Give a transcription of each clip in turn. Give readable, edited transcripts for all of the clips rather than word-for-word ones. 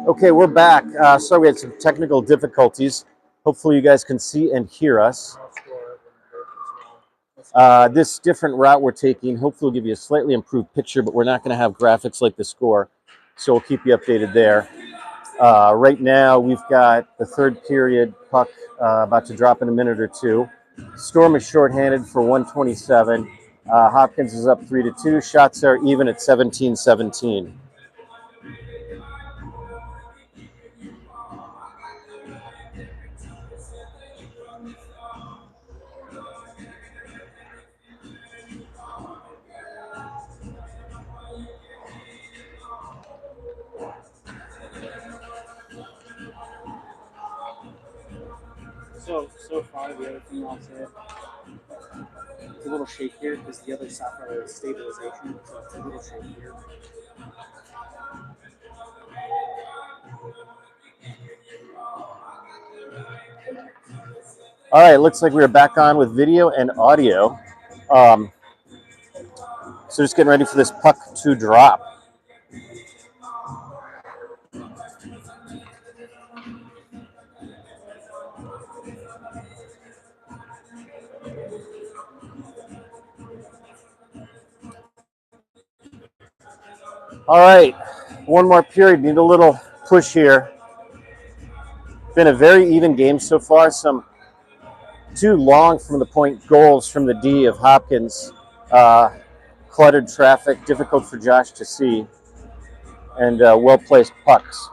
Okay, we're back. Sorry, we had some technical difficulties. Hopefully, you guys can see and hear us. This different route we're taking hopefully will give you a slightly improved picture, but we're not going to have graphics like the score, so we'll keep you updated there. Right now, we've got the third period puck about to drop in a minute or two. Storm is shorthanded for 127. Hopkins is up 3-2. Shots are even at 17-17. So far, the other thing I'll say, it's a little shakier because the other software is stabilization, so it's a little shakier. All right, looks like we're back on with video and audio. So just getting ready for this puck to drop. All right, one more period. Need a little push here. Been a very even game so far. Some too long from the point goals from the D of Hopkins. Cluttered traffic, difficult for Josh to see, and well-placed pucks.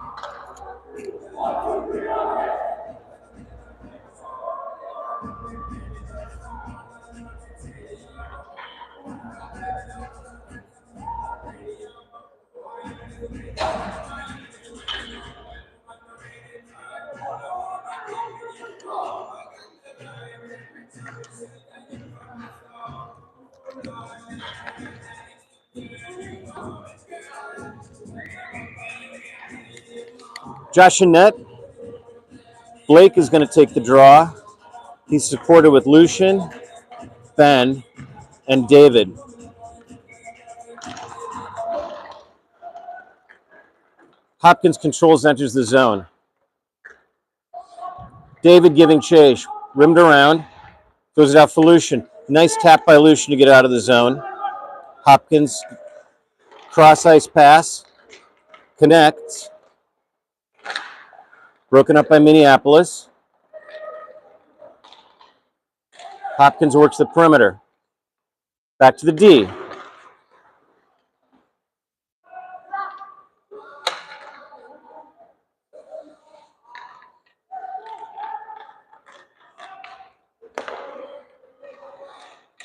Josh and net. Blake is going to take the draw. He's supported with Lucian, Ben, and David. Hopkins controls, enters the zone. David giving chase. Rimmed around. Throws it out for Lucian. Nice tap by Lucian to get out of the zone. Hopkins, cross ice pass. Connects. Broken up by Minneapolis. Hopkins works the perimeter. Back to the D.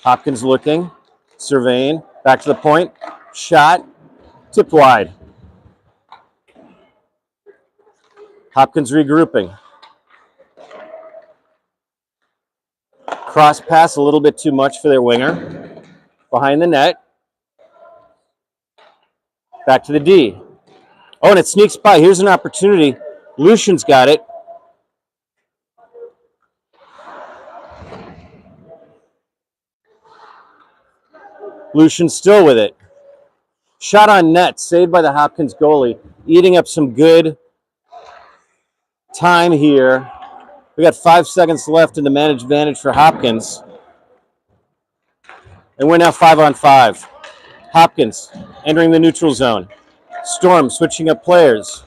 Hopkins looking, surveying, back to the point, shot, tipped wide. Hopkins regrouping. Cross pass a little bit too much for their winger. Behind the net. Back to the D. Oh, and it sneaks by. Here's an opportunity. Lucian's got it. Lucian still with it. Shot on net, saved by the Hopkins goalie. Eating up some good time here. We got 5 seconds left in the managed advantage for Hopkins. And we're now 5-on-5. Hopkins entering the neutral zone. Storm switching up players.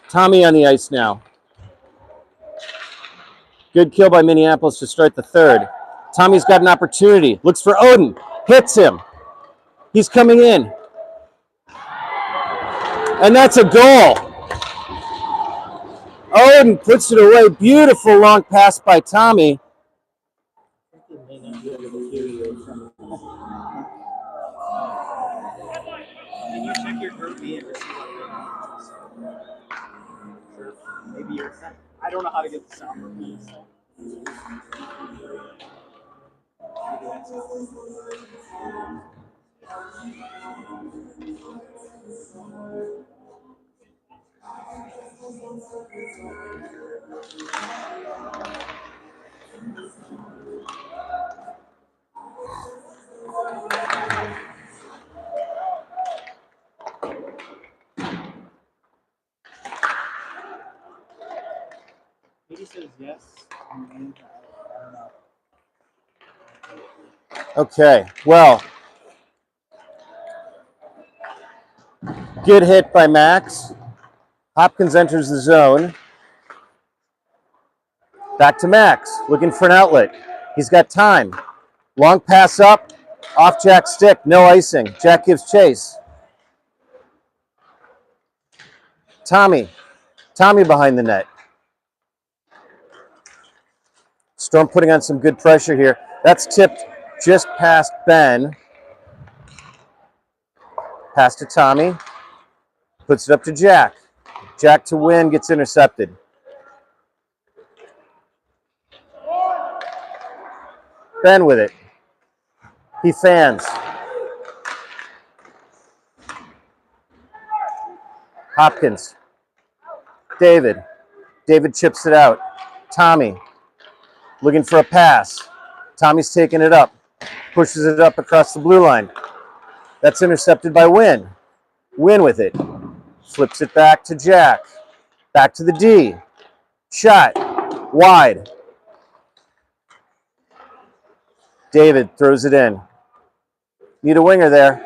Tommy on the ice now. Good kill by Minneapolis to start the third. Tommy's got an opportunity. Looks for Odin. Hits him. He's coming in. And that's a goal. Odin puts it away. Beautiful long pass by Tommy. Can you check your group B and see what sure. Maybe you're. I don't know how to get the sound working. So. is yes. I don't know. Okay, well, good hit by Max. Hopkins enters the zone. Back to Max, looking for an outlet. He's got time. Long pass up, off Jack's stick, no icing. Jack gives chase. Tommy behind the net. Storm putting on some good pressure here. That's tipped just past Ben. Pass to Tommy. Puts it up to Jack. Jack to win, gets intercepted. Ben with it. He fans. Hopkins. David chips it out. Tommy looking for a pass. Tommy's taking it up. Pushes it up across the blue line. That's intercepted by Win. Win with it. Flips it back to Jack. Back to the D. Shot. Wide. David throws it in. Need a winger there.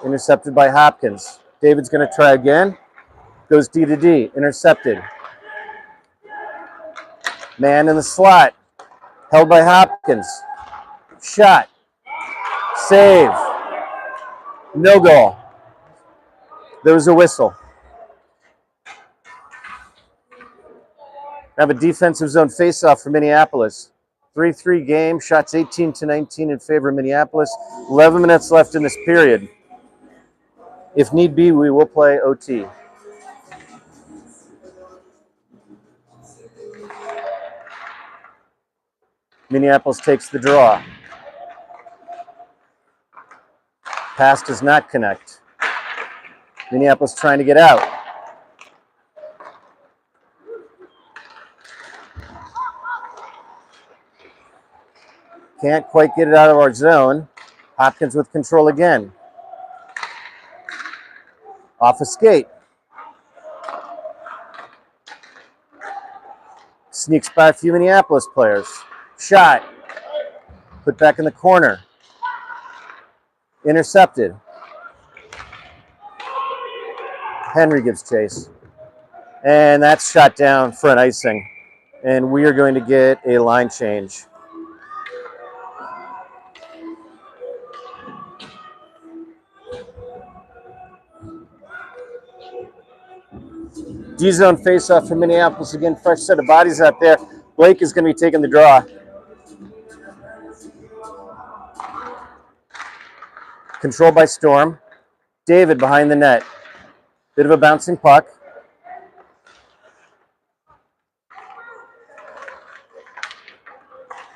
Intercepted by Hopkins. David's going to try again. Goes D to D. Intercepted. Man in the slot. Held by Hopkins. Shot. Save. No goal. There was a whistle. Have a defensive zone faceoff for Minneapolis. 3-3 game. Shots 18-19 in favor of Minneapolis. 11 minutes left in this period. If need be, we will play OT. Minneapolis takes the draw. Pass does not connect. Minneapolis trying to get out. Can't quite get it out of our zone. Hopkins with control again. Off a skate. Sneaks by a few Minneapolis players. Shot. Put back in the corner. Intercepted. Henry gives chase. And that's shot down for an icing. And we are going to get a line change. D-zone face-off for Minneapolis. Again, fresh set of bodies out there. Blake is going to be taking the draw. Controlled by Storm. David behind the net. Bit of a bouncing puck.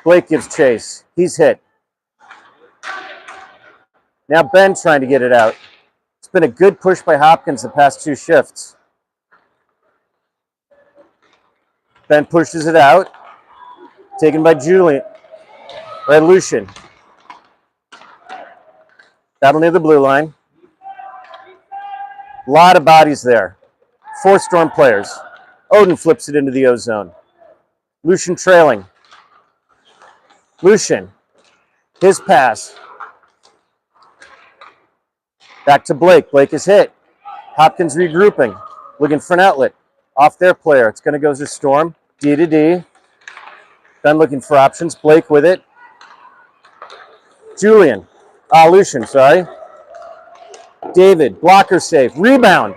Blake gives chase. He's hit. Now Ben trying to get it out. It's been a good push by Hopkins the past two shifts. Ben pushes it out. Taken by Lucian. Battle near the blue line. A lot of bodies there. 4 Storm players. Odin flips it into the O-zone. Lucian trailing. Lucian. His pass. Back to Blake. Blake is hit. Hopkins regrouping. Looking for an outlet. Off their player. It's going to go to Storm. D to D. Ben looking for options. Blake with it. Lucian, sorry. David, blocker save. Rebound.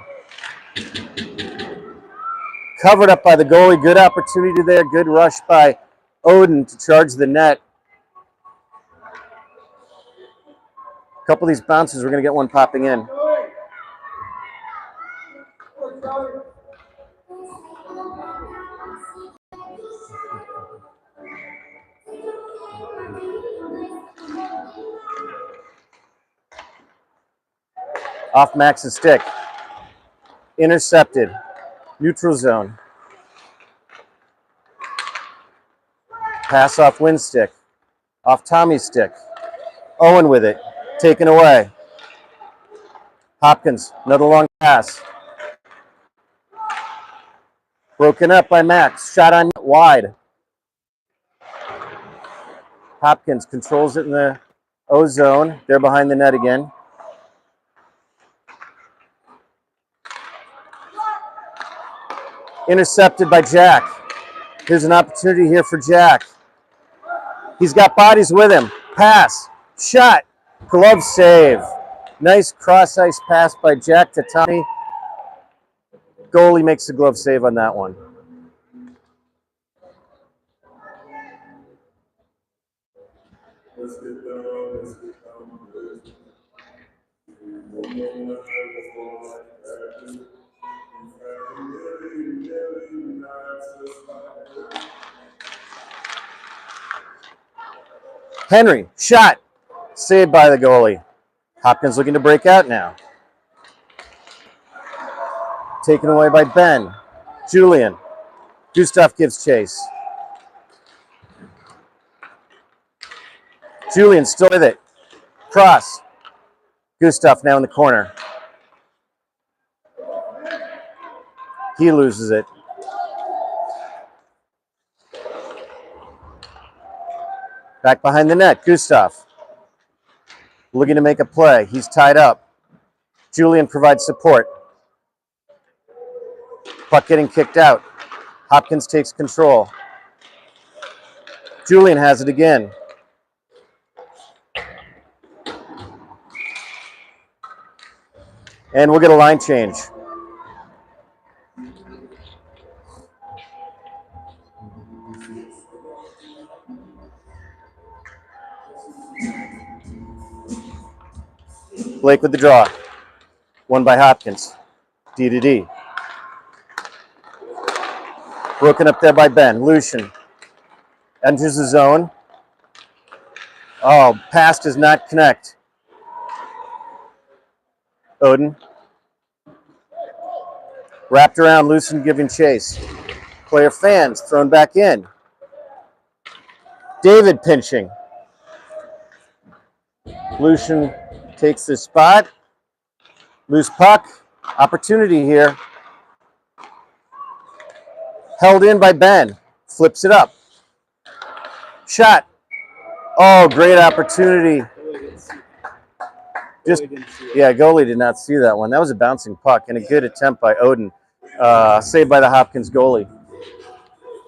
Covered up by the goalie. Good opportunity there. Good rush by Odin to charge the net. A couple of these bounces, we're going to get one popping in. Off Max's stick. Intercepted. Neutral zone. Pass off Wynn's stick. Off Tommy's stick. Owen with it. Taken away. Hopkins, another long pass. Broken up by Max. Shot on net wide. Hopkins controls it in the O zone. They're behind the net again. Intercepted by Jack. Here's an opportunity here for Jack. He's got bodies with him. Pass. Shot. Glove save. Nice cross-ice pass by Jack to Tommy. Goalie makes the glove save on that one. Henry, shot. Saved by the goalie. Hopkins looking to break out now. Taken away by Ben. Julian. Gustav gives chase. Julian still with it. Cross. Gustav now in the corner. He loses it. Back behind the net, Gustav. Looking to make a play. He's tied up. Julian provides support. Puck getting kicked out. Hopkins takes control. Julian has it again. And we'll get a line change. Blake with the draw. Won by Hopkins. D to D. Broken up there by Ben. Lucian enters the zone. Oh, pass does not connect. Odin. Wrapped around, Lucian giving chase. Player fans thrown back in. David pinching. Lucian takes the spot. Loose puck. Opportunity here. Held in by Ben. Flips it up. Shot. Oh, great opportunity. Goalie did not see that one. That was a bouncing puck and a good attempt by Odin. Saved by the Hopkins goalie.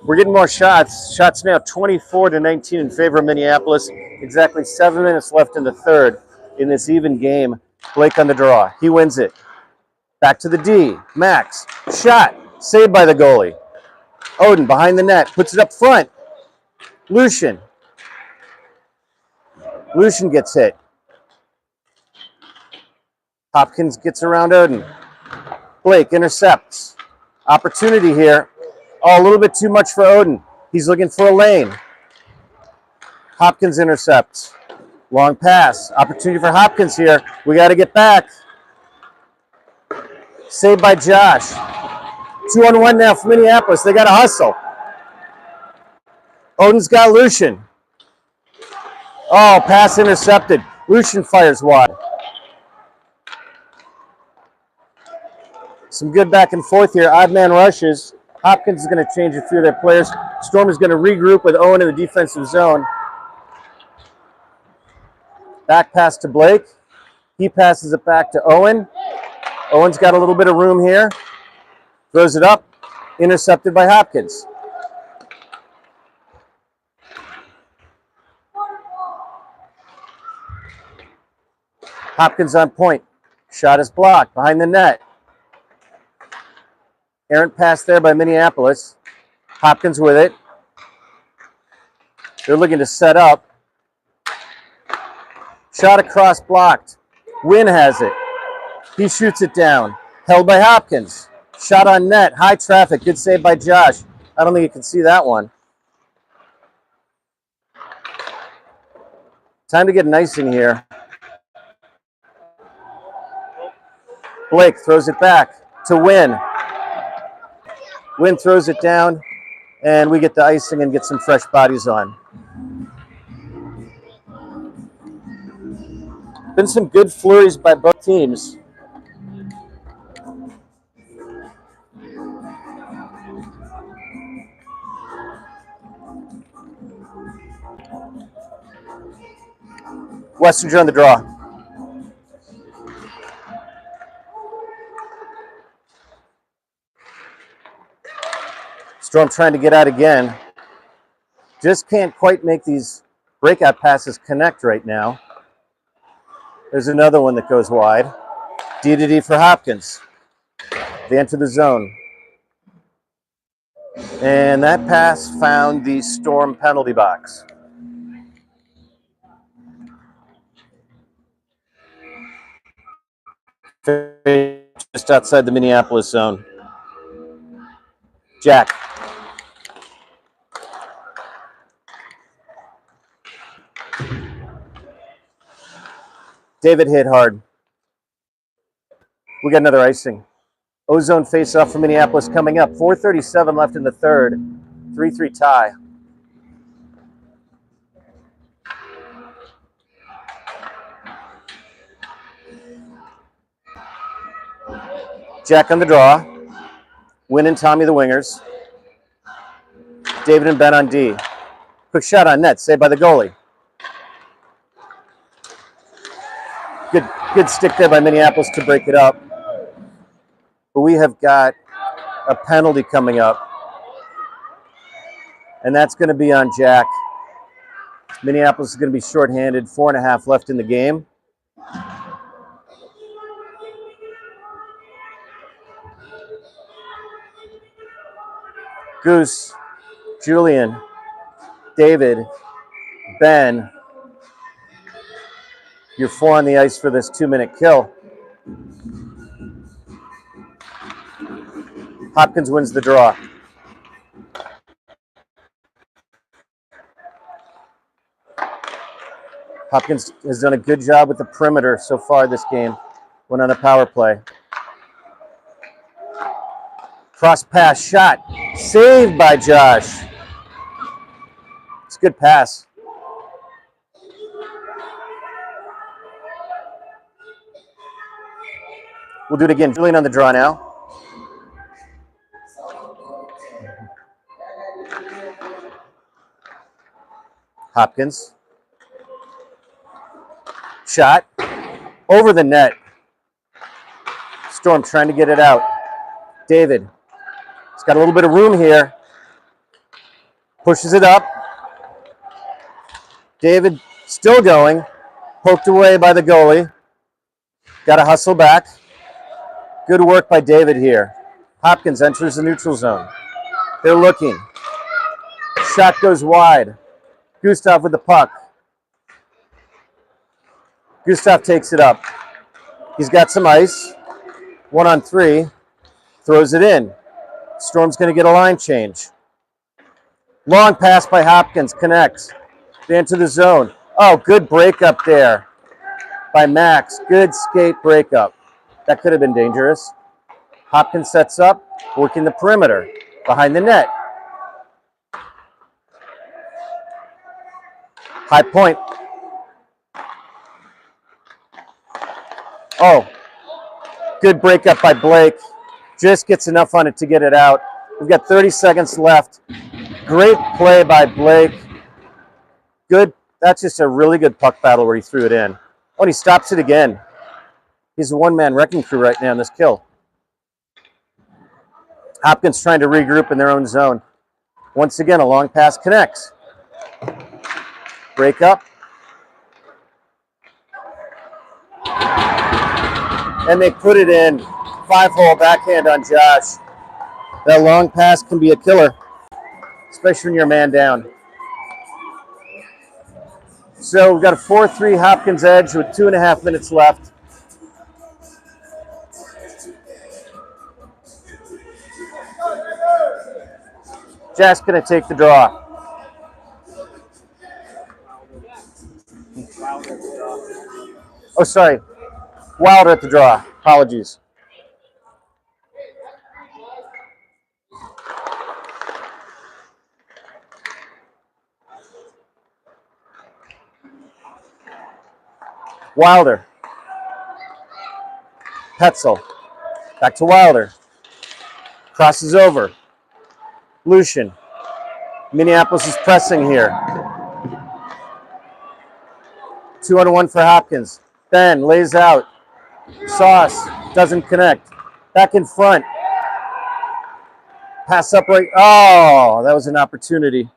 We're getting more shots. Shots now 24-19 in favor of Minneapolis. Exactly 7 minutes left in the third in this even game. Blake on the draw. He wins it. Back to the D. Max. Shot. Saved by the goalie. Odin behind the net. Puts it up front. Lucian. Lucian gets hit. Hopkins gets around Odin. Blake intercepts. Opportunity here. Oh, a little bit too much for Odin. He's looking for a lane. Hopkins intercepts. Long pass. Opportunity for Hopkins here. We got to get back. Saved by Josh. 2-on-1 now for Minneapolis. They got to hustle. Odin's got Lucian. Oh, pass intercepted. Lucian fires wide. Some good back and forth here. Odd man rushes. Hopkins is going to change a few of their players. Storm is going to regroup with Owen in the defensive zone. Back pass to Blake. He passes it back to Owen. Owen's got a little bit of room here. Throws it up. Intercepted by Hopkins. Hopkins on point. Shot is blocked behind the net. Errant pass there by Minneapolis. Hopkins with it. They're looking to set up. Shot across blocked. Wynn has it. He shoots it down. Held by Hopkins. Shot on net. High traffic. Good save by Josh. I don't think you can see that one. Time to get an icing here. Blake throws it back to Wynn. Wynn throws it down, and we get the icing and get some fresh bodies on. Been some good flurries by both teams. Wessinger on the draw. Storm trying to get out again. Just can't quite make these breakout passes connect right now. There's another one that goes wide. D to D for Hopkins. They enter the zone. And that pass found the Storm penalty box. Just outside the Minneapolis zone. Jack. David hit hard. We got another icing. Ozone face-off for Minneapolis coming up. 4:37 left in the third. 3-3 tie. Jack on the draw. Wynn and Tommy the wingers. David and Ben on D. Quick shot on net, saved by the goalie. Good stick there by Minneapolis to break it up. But we have got a penalty coming up. And that's going to be on Jack. Minneapolis is going to be shorthanded. 4.5 left in the game. Goose, Julian, David, Ben. You're 4 on the ice for this 2-minute kill. Hopkins wins the draw. Hopkins has done a good job with the perimeter so far this game. Went on a power play. Cross pass shot. Saved by Josh. It's a good pass. We'll do it again. Julian on the draw now. Hopkins. Shot. Over the net. Storm trying to get it out. David. He's got a little bit of room here. Pushes it up. David still going. Poked away by the goalie. Got to hustle back. Good work by David here. Hopkins enters the neutral zone. They're looking. Shot goes wide. Gustav with the puck. Gustav takes it up. He's got some ice. 1-on-3. Throws it in. Storm's going to get a line change. Long pass by Hopkins. Connects. They enter the zone. Oh, good breakup there by Max. Good skate breakup. That could have been dangerous. Hopkins sets up, working the perimeter behind the net. High point. Oh, good breakup by Blake. Just gets enough on it to get it out. We've got 30 seconds left. Great play by Blake. Good. That's just a really good puck battle where he threw it in. Oh, and he stops it again. He's a one-man wrecking crew right now in this kill. Hopkins trying to regroup in their own zone. Once again, a long pass connects. Break up. And they put it in. 5-hole backhand on Josh. That long pass can be a killer, especially when you're a man down. So we've got a 4-3 Hopkins edge with 2.5 minutes left. Jack's going to take the draw. Oh, sorry. Wilder at the draw. Apologies. Wilder. Petzel. Back to Wilder. Crosses over. Lucian. Minneapolis is pressing here. 2-on-1 for Hopkins. Ben lays out. Sauce doesn't connect. Back in front. Pass up right. Oh, that was an opportunity.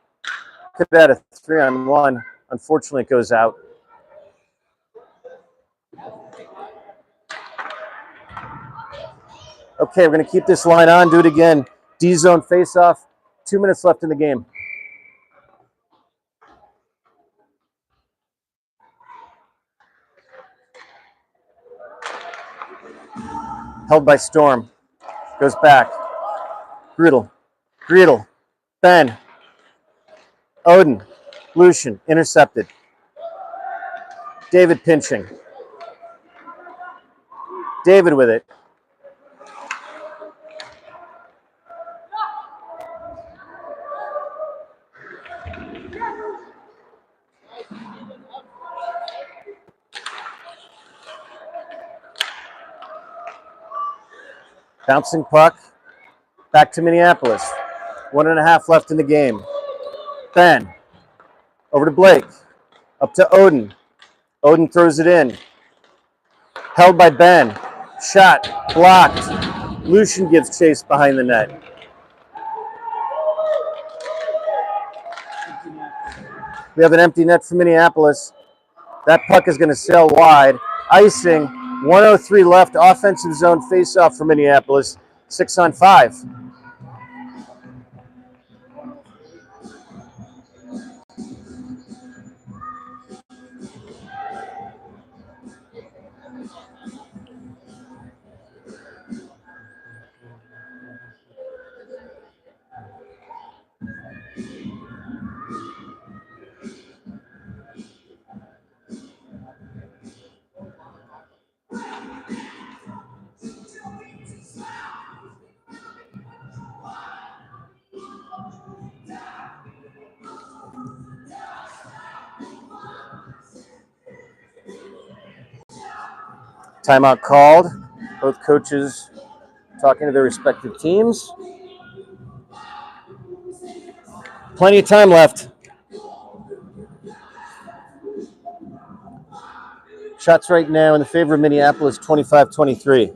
Could have had a 3-on-1. Unfortunately, it goes out. Okay, we're going to keep this line on. Do it again. D-zone face-off. 2 minutes left in the game. Held by Storm. Goes back. Greedle. Greedle. Ben. Odin. Lucian. Intercepted. David pinching. David with it. Bouncing puck. Back to Minneapolis. 1.5 left in the game. Ben. Over to Blake. Up to Odin. Odin throws it in. Held by Ben. Shot. Blocked. Lucian gives chase behind the net. We have an empty net for Minneapolis. That puck is going to sail wide. Icing. 1:03 left. Offensive zone face-off for Minneapolis. 6-on-5. Timeout called. Both coaches talking to their respective teams. Plenty of time left. Shots right now in the favor of Minneapolis, 25-23.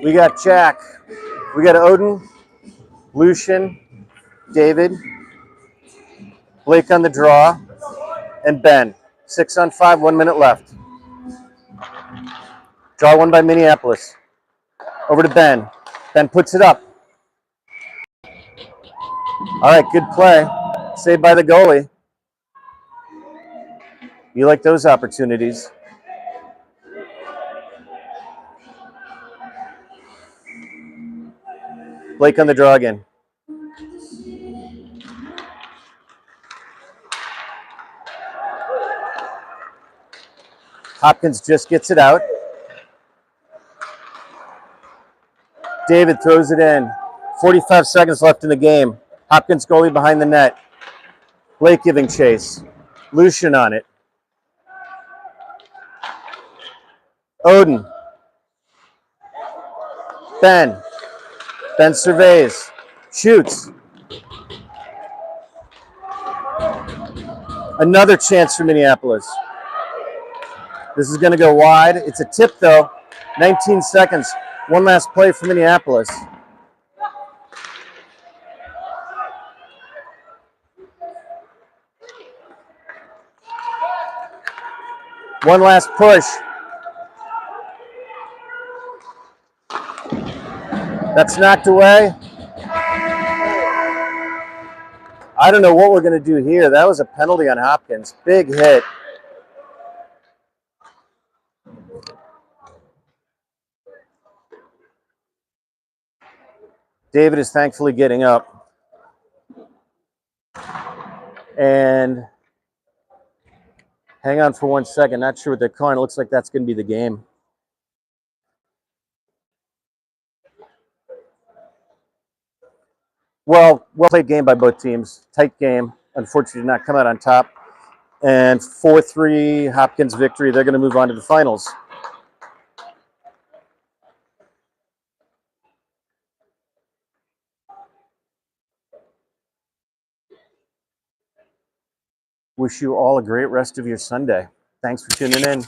We got Jack. We got Odin, Lucian, David, Blake on the draw, and Ben. 6-on-5, 1 minute left. Draw one by Minneapolis. Over to Ben. Ben puts it up. All right, good play. Saved by the goalie. You like those opportunities. Blake on the draw again. Hopkins just gets it out. David throws it in. 45 seconds left in the game. Hopkins goalie behind the net. Blake giving chase. Lucian on it. Odin. Ben. Ben surveys. Shoots. Another chance for Minneapolis. This is going to go wide. It's a tip, though. 19 seconds. One last play for Minneapolis. One last push. That's knocked away. I don't know what we're going to do here. That was a penalty on Hopkins. Big hit. David is thankfully getting up. And hang on for 1 second. Not sure what they're calling. It looks like that's going to be the game. Well played game by both teams. Tight game. Unfortunately, did not come out on top. And 4-3 Hopkins victory. They're going to move on to the finals. Wish you all a great rest of your Sunday. Thanks for tuning in.